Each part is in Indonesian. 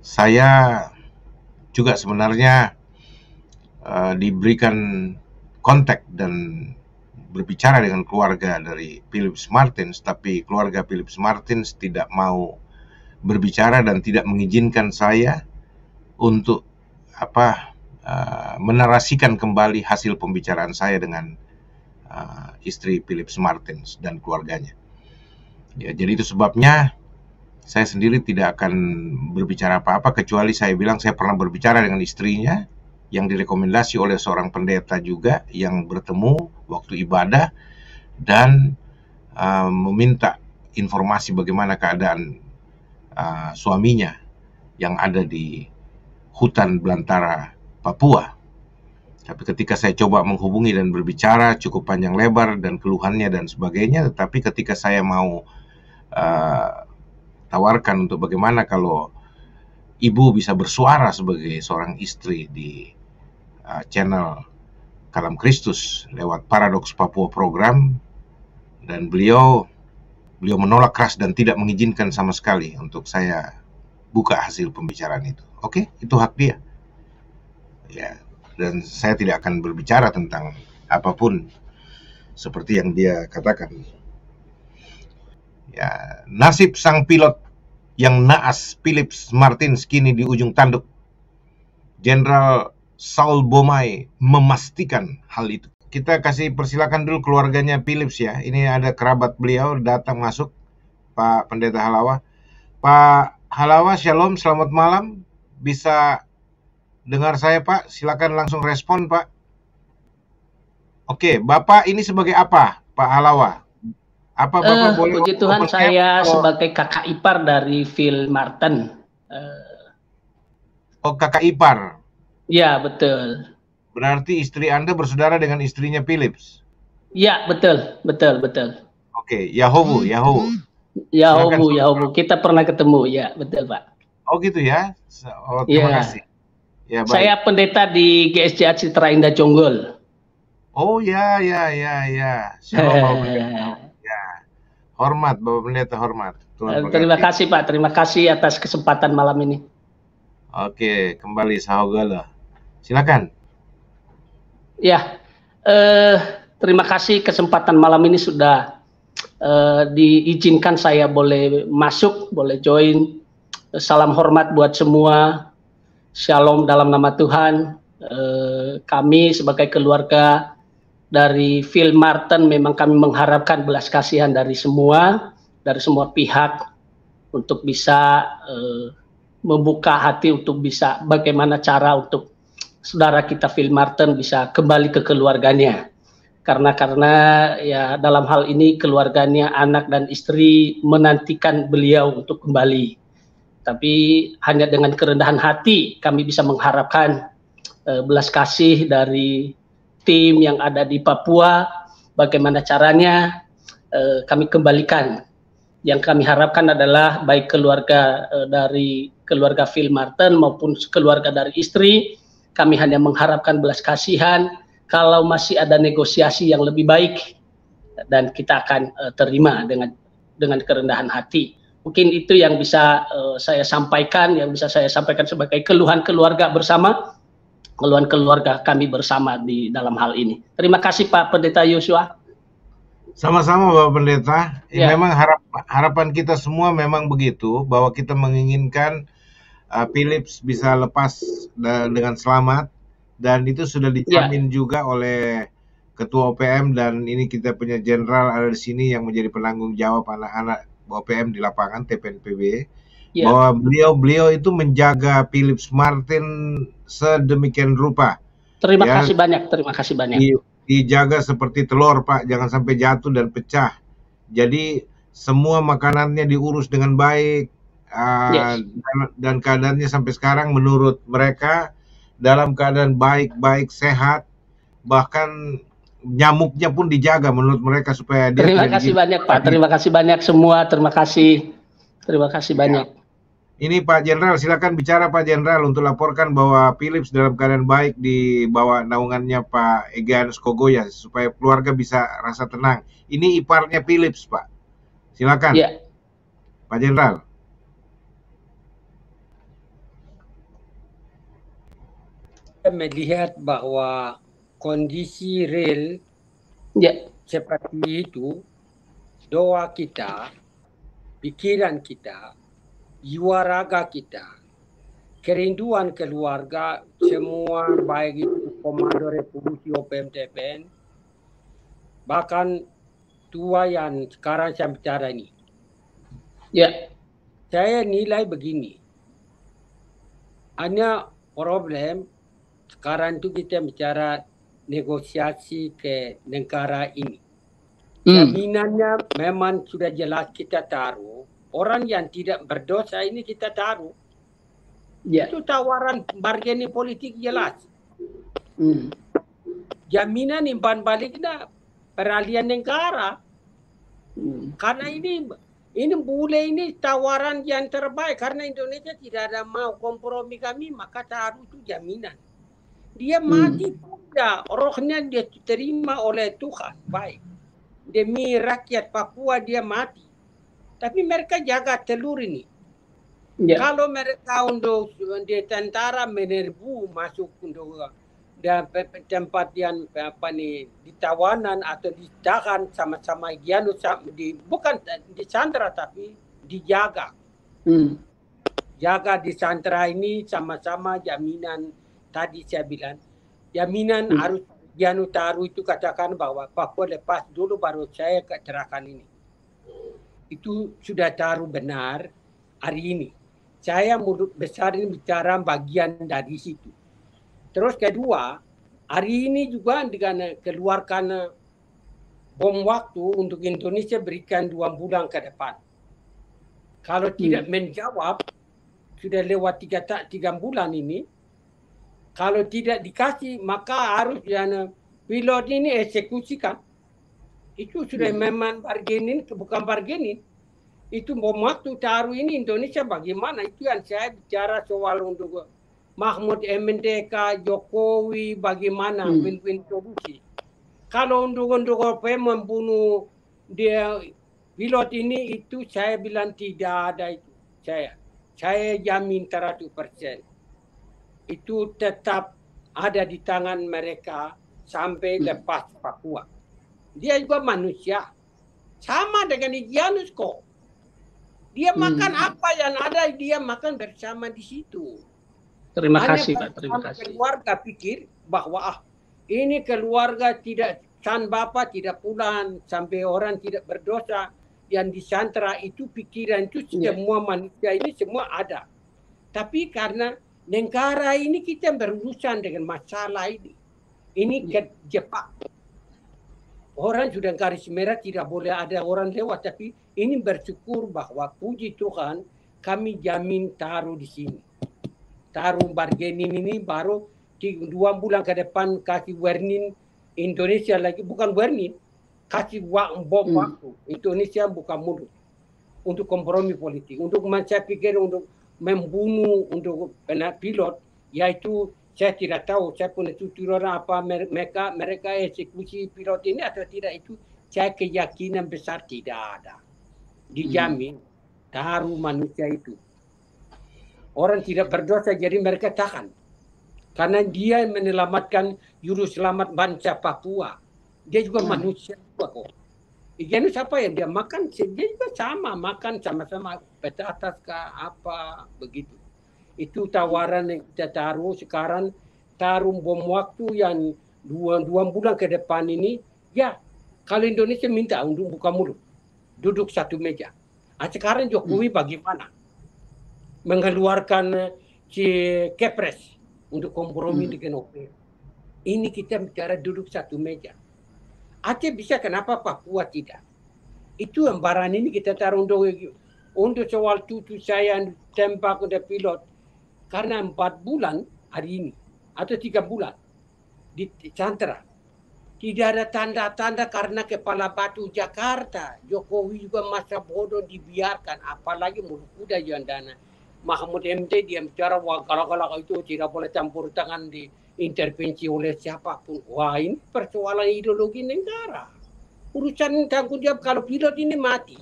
saya juga sebenarnya diberikan kontak dan berbicara dengan keluarga dari Philips Martins, tapi keluarga Philips Martins tidak mau berbicara dan tidak mengizinkan saya untuk menarasikan kembali hasil pembicaraan saya dengan istri Philips Martins dan keluarganya. Ya, jadi itu sebabnya saya sendiri tidak akan berbicara apa-apa, kecuali saya bilang saya pernah berbicara dengan istrinya yang direkomendasi oleh seorang pendeta juga yang bertemu waktu ibadah dan meminta informasi bagaimana keadaan suaminya yang ada di hutan belantara Papua. Tapi ketika saya coba menghubungi dan berbicara cukup panjang lebar dan keluhannya dan sebagainya, tetapi ketika saya mau tawarkan untuk bagaimana kalau ibu bisa bersuara sebagai seorang istri di channel Kalam Kristus lewat Paradoks Papua program, dan beliau menolak keras dan tidak mengizinkan sama sekali untuk saya buka hasil pembicaraan itu. Oke, itu hak dia. Ya, dan saya tidak akan berbicara tentang apapun seperti yang dia katakan. Ya, nasib sang pilot yang naas Philips Martins kini di ujung tanduk. Jenderal Saul Bomai memastikan hal itu. Kita kasih persilakan dulu keluarganya Philips ya. Ini ada kerabat beliau datang masuk, Pak Pendeta Halawa. Pak Halawa, shalom, selamat malam. Bisa dengar saya, Pak? Silakan langsung respon, Pak. Oke, Bapak ini sebagai apa, Pak Halawa? Apa Bapak boleh? Puji Tuhan, saya sebagai kakak ipar dari Phil Martin. Oh, kakak ipar? Ya, betul. Berarti istri Anda bersaudara dengan istrinya Philips? Ya, betul. Oke, Yahobu. Yahobu. Kita pernah ketemu, ya, betul, Pak. Oh, gitu ya? Oh, terima kasih. Ya, baik. Saya pendeta di GSJ Citra Indah Jonggol. Oh, ya. Shalom, Bapak Pendeta. Ya. Hormat, Bapak Pendeta, hormat. Terima kasih, Pak. Terima kasih atas kesempatan malam ini. Oke, kembali Sahogala. Silakan. Ya, terima kasih kesempatan malam ini sudah diizinkan saya boleh masuk, boleh join. Salam hormat buat semua. Shalom dalam nama Tuhan. Kami sebagai keluarga dari Phil Martin memang kami mengharapkan belas kasihan dari semua pihak untuk bisa membuka hati untuk bisa bagaimana cara untuk saudara kita Phil Martin bisa kembali ke keluarganya. Karena ya dalam hal ini keluarganya, anak dan istri menantikan beliau untuk kembali. Tapi hanya dengan kerendahan hati kami bisa mengharapkan belas kasih dari tim yang ada di Papua, bagaimana caranya kami kembalikan. Yang kami harapkan adalah baik keluarga dari keluarga Phil Martin maupun keluarga dari istri, kami hanya mengharapkan belas kasihan. Kalau masih ada negosiasi yang lebih baik, dan kita akan terima dengan kerendahan hati. Mungkin itu yang bisa saya sampaikan, sebagai keluhan keluarga bersama, keluhan keluarga kami bersama di dalam hal ini. Terima kasih Pak Pendeta Yosua. Sama-sama Bapak Pendeta. Ya. Memang harapan kita semua memang begitu, bahwa kita menginginkan Philips bisa lepas dengan selamat, dan itu sudah dijamin juga oleh Ketua OPM, dan ini kita punya jenderal ada di sini yang menjadi penanggung jawab anak-anak OPM di lapangan TPNPB, bahwa beliau itu menjaga Philips Martin sedemikian rupa. Terima kasih banyak. Dijaga seperti telur, Pak, jangan sampai jatuh dan pecah. Jadi semua makanannya diurus dengan baik, dan keadaannya sampai sekarang menurut mereka dalam keadaan baik-baik, sehat, bahkan nyamuknya pun dijaga menurut mereka supaya dia. Terima kasih banyak Pak, terima kasih banyak semua, terima kasih banyak. Ini Pak Jenderal, silakan bicara Pak Jenderal untuk laporkan bahwa Philips dalam keadaan baik di bawah naungannya Pak Egyanus Kogoya supaya keluarga bisa rasa tenang. Ini iparnya Philips, Pak. Silakan. Ya. Pak Jenderal. Saya melihat bahwa kondisi real Ya, seperti itu, doa kita, pikiran kita, jiwa raga kita, kerinduan keluarga, semua baik itu Komando Revolusi OPM TPN, bahkan tua yang sekarang saya bicara ini. ya, Saya nilai begini, hanya problem sekarang itu kita bicara negosiasi ke negara ini. Jaminannya memang sudah jelas kita taruh. Orang yang tidak berdosa ini kita taruh. ya, Itu tawaran bargaining politik jelas. Jaminan impan baliknya peralihan negara. Karena ini bule ini tawaran yang terbaik. Karena Indonesia tidak ada mau kompromi kami, maka taruh itu jaminan. Dia mati tidak, rohnya dia terima oleh Tuhan, baik. Demi rakyat Papua dia mati. Tapi mereka jaga telur ini. Ya. Kalau mereka untuk di tentara menerbu masuk untuk tempat yang apa nih di tawanan atau ditahan sama-sama bukan disandra tapi dijaga. Jaga di sandra ini sama-sama jaminan tadi saya bilang jaminan harus Gianu taruh itu katakan bahwa Papua lepas dulu baru saya kecerahkan ini. Itu sudah taruh benar hari ini. Saya mulut besar ini bicara bagian dari situ. Terus kedua, hari ini juga dengan keluarkan bom waktu untuk Indonesia berikan 2 bulan ke depan. Kalau tidak menjawab, sudah lewat 3 bulan ini, kalau tidak dikasih, maka harus pilot ini eksekusikan. Itu sudah memang bargaining, bukan bargaining. Itu bom waktu taruh ini Indonesia bagaimana? Itu yang saya bicara soal untuk Mahmud MNDK, Jokowi, bagaimana win-win solusi. Kalau untuk membunuh dia pilot ini, itu saya bilang tidak ada itu. Saya jamin 100%. Itu tetap ada di tangan mereka sampai lepas Papua. Dia juga manusia. Sama dengan Igianus kok. Dia makan apa yang ada, dia makan bersama di situ. Terima kasih, Pak. Terima kasih. Keluarga pikir bahwa ini keluarga tidak, san bapak tidak pulang, sampai orang tidak berdosa, yang disandra itu pikiran itu semua manusia ini semua ada. Tapi karena negara ini kita berurusan dengan masalah ini. Ini ke Jepang. Orang sudah garis merah tidak boleh ada orang lewat. Tapi ini bersyukur bahwa puji Tuhan kami jamin taruh di sini. Taruh bargaining ini baru 2 bulan ke depan kasih warning Indonesia lagi. Bukan warning. Kasih bom waktu. Indonesia buka mulut. Untuk kompromi politik. Untuk saya pikir untuk membunuh untuk pilot, yaitu saya tidak tahu, saya punya tuturan apa mereka eksekusi pilot ini atau tidak, itu saya keyakinan besar tidak ada. Dijamin taruh manusia itu. Orang tidak berdosa jadi mereka tahan. Karena dia menyelamatkan juru selamat bangsa Papua. Dia juga manusia juga kok. Jadi siapa yang dia makan, dia juga sama makan sama-sama petatas kah apa begitu. Itu tawaran yang kita taruh sekarang, taruh bom waktu yang 2 bulan ke depan ini. Ya, kalau Indonesia minta untuk buka mulut, duduk satu meja. Sekarang Jokowi bagaimana mengeluarkan Kepres untuk kompromi dengan OPM. Ini kita bicara duduk satu meja. Aceh bisa, kenapa Papua tidak? Itu yang barang ini kita taruh untuk soal cucu saya yang tembak untuk pilot. Karena 4 bulan hari ini, atau 3 bulan, di Sandra. Tidak ada tanda-tanda karena kepala batu Jakarta. Jokowi juga masa bodoh dibiarkan. Apalagi mulut kuda yang dana. Mahmud MT dia bicara, wah kalau itu tidak boleh campur tangan di intervensi oleh siapapun. Wah, ini persoalan ideologi negara. Urusan tanggung jawab kalau pilot ini mati,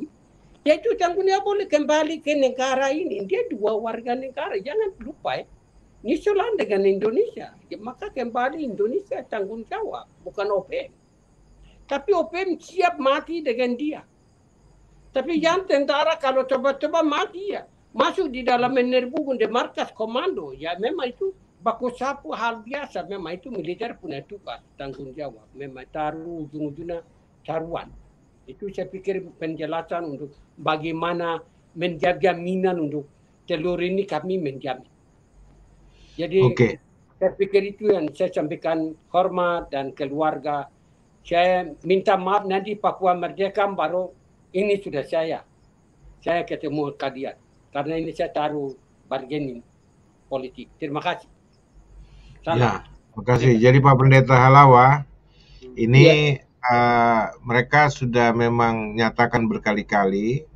ya itu tanggung jawab boleh kembali ke negara ini. Dia 2 warga negara, jangan lupa ya. New Zealand dengan Indonesia. Ya, maka kembali Indonesia tanggung jawab, bukan OPM. Tapi OPM siap mati dengan dia. Tapi yang tentara kalau coba-coba mati ya, masuk di dalam menerbungan di markas komando, ya memang itu baku sapu hal biasa. Memang itu militer punya tugas, tanggung jawab. Memang taruh ujung-ujungnya taruhan. Itu saya pikir penjelasan untuk bagaimana menjaga minat untuk telur ini kami menjamin. Jadi saya pikir itu yang saya sampaikan, hormat dan keluarga. Saya minta maaf nanti Papua Merdeka baru ini sudah saya ketemu kalian. Karena ini saya taruh bargaining politik. Terima kasih. Salam. Ya, terima kasih. Jadi Pak Pendeta Halawa, ini mereka sudah memang nyatakan berkali-kali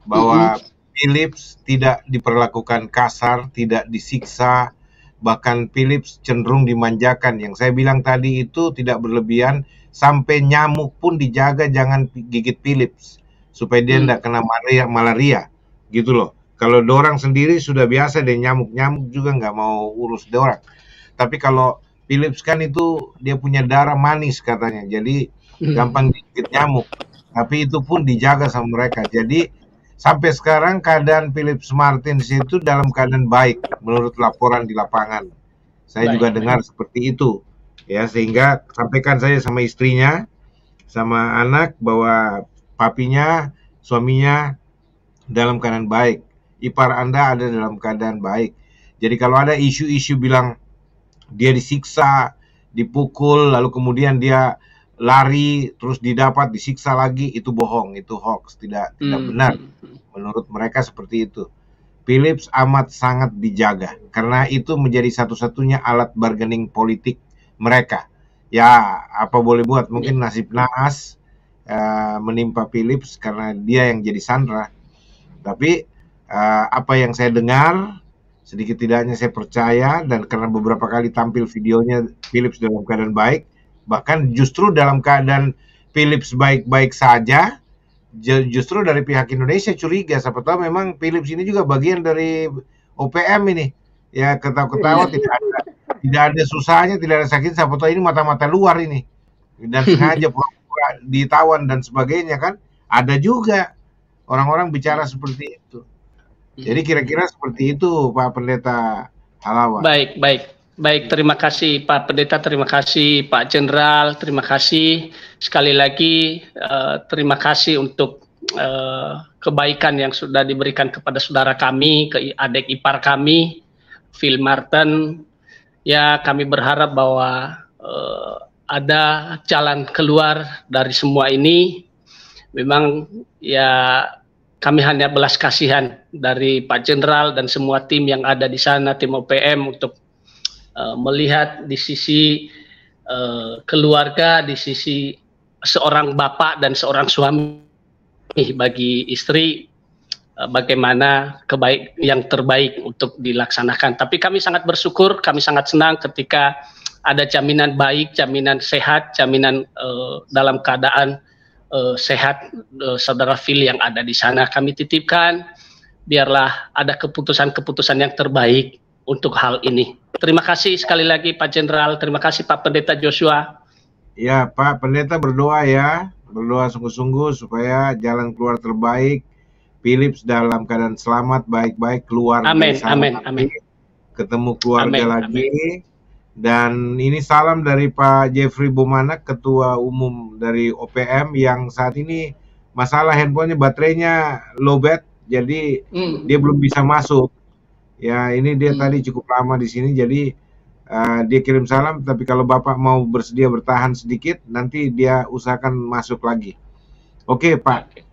bahwa Philips tidak diperlakukan kasar, tidak disiksa, bahkan Philips cenderung dimanjakan. Yang saya bilang tadi itu tidak berlebihan, sampai nyamuk pun dijaga jangan gigit Philips supaya dia tidak kena malaria gitu loh. Kalau dorang sendiri sudah biasa deh, nyamuk juga nggak mau urus dorang. Tapi kalau Philips kan itu dia punya darah manis katanya, jadi gampang digigit nyamuk. Tapi itu pun dijaga sama mereka. Jadi sampai sekarang keadaan Philips Martins itu dalam keadaan baik menurut laporan di lapangan. Saya juga dengar seperti itu. Ya, sehingga sampaikan saya sama istrinya, sama anak bahwa papinya, suaminya dalam keadaan baik. Ipar Anda ada dalam keadaan baik. Jadi kalau ada isu-isu bilang dia disiksa, dipukul, lalu kemudian dia lari, terus didapat, disiksa lagi, itu bohong, itu hoax, tidak benar. Menurut mereka seperti itu. Philips amat sangat dijaga, karena itu menjadi satu-satunya alat bargaining politik mereka. Ya, apa boleh buat, mungkin nasib naas menimpa Philips karena dia yang jadi sandra. Tapi apa yang saya dengar, sedikit tidaknya saya percaya, dan karena beberapa kali tampil videonya Philips dalam keadaan baik, bahkan justru dalam keadaan Philips baik-baik saja, justru dari pihak Indonesia curiga, siapa tahu memang Philips ini juga bagian dari OPM ini. Ya, ketawa-ketawa, tidak ada susahnya, tidak ada sakit, siapa tahu ini mata-mata luar ini. Dan sengaja pura-pura ditawan dan sebagainya kan. Ada juga orang-orang bicara seperti itu. Jadi kira-kira seperti itu Pak Pendeta Halawa. Baik, terima kasih Pak Pendeta, terima kasih Pak Jenderal, terima kasih sekali lagi, terima kasih untuk kebaikan yang sudah diberikan kepada saudara kami, ke adik ipar kami, Phil Martin. Ya, kami berharap bahwa ada jalan keluar dari semua ini. Memang ya kami hanya belas kasihan dari Pak Jenderal dan semua tim yang ada di sana, tim OPM, untuk melihat di sisi keluarga, di sisi seorang bapak dan seorang suami bagi istri, bagaimana yang terbaik untuk dilaksanakan. Tapi kami sangat bersyukur, kami sangat senang ketika ada jaminan baik, jaminan sehat, jaminan dalam keadaan sehat saudara Phil yang ada di sana. Kami titipkan, biarlah ada keputusan-keputusan yang terbaik untuk hal ini. Terima kasih sekali lagi Pak Jenderal, terima kasih Pak Pendeta Joshua. Ya Pak Pendeta, berdoa ya, berdoa sungguh-sungguh supaya jalan keluar terbaik, Philips dalam keadaan selamat, baik-baik, keluar amin, dari sana, amin. Ketemu keluarga lagi. Dan ini salam dari Pak Jeffrey Bomanak, Ketua Umum dari OPM, yang saat ini masalah handphonenya, baterainya lowbat, jadi dia belum bisa masuk. Ya, ini dia tadi cukup lama di sini, jadi dia kirim salam, tapi kalau Bapak mau bersedia bertahan sedikit, nanti dia usahakan masuk lagi. Oke, Pak.